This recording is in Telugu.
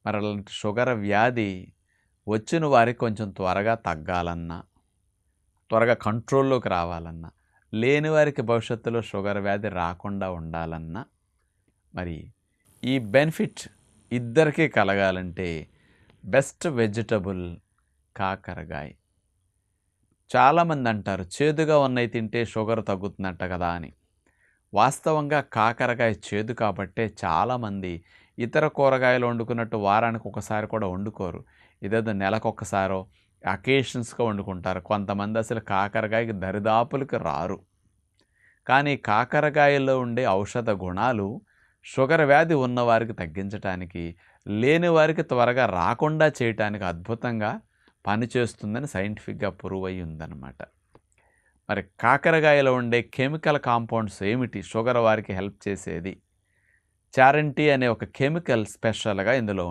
మరి అలాంటి షుగర్ వ్యాధి వచ్చిన వారికి కొంచెం త్వరగా తగ్గాలన్నా, త్వరగా కంట్రోల్‌లోకి రావాలన్నా, లేని వారికి భవిష్యత్తులో షుగర్ వ్యాధి రాకుండా ఉండాలన్నా, మరి ఈ బెనిఫిట్ ఇద్దరికీ కలగాలంటే బెస్ట్ వెజిటబుల్ కాకరకాయ. చాలామంది అంటారు చేదుగా ఉన్నయి తింటే షుగర్ తగ్గుతుందంట కదా అని. వాస్తవంగా కాకరకాయ చేదు కాబట్టే చాలామంది ఇతర కూరగాయలు వండుకున్నట్టు వారానికి ఒకసారి కూడా వండుకోరు. ఇదేదో నెలకొకసారో అకేషన్స్‌గా వండుకుంటారు. కొంతమంది అసలు కాకరకాయకి దరిదాపులకి రారు. కానీ కాకరకాయలో ఉండే ఔషధ గుణాలు షుగర్ వ్యాధి ఉన్నవారికి తగ్గించటానికి, లేని వారికి త్వరగా రాకుండా చేయటానికి అద్భుతంగా పనిచేస్తుందని సైంటిఫిక్‌గా ప్రూవ్ అయ్యి ఉందన్నమాట. మరి కాకరకాయలో ఉండే కెమికల్ కాంపౌండ్స్ ఏమిటి షుగర్ వారికి హెల్ప్ చేసేది? చారంటీ అనే ఒక కెమికల్ స్పెషల్‌గా ఇందులో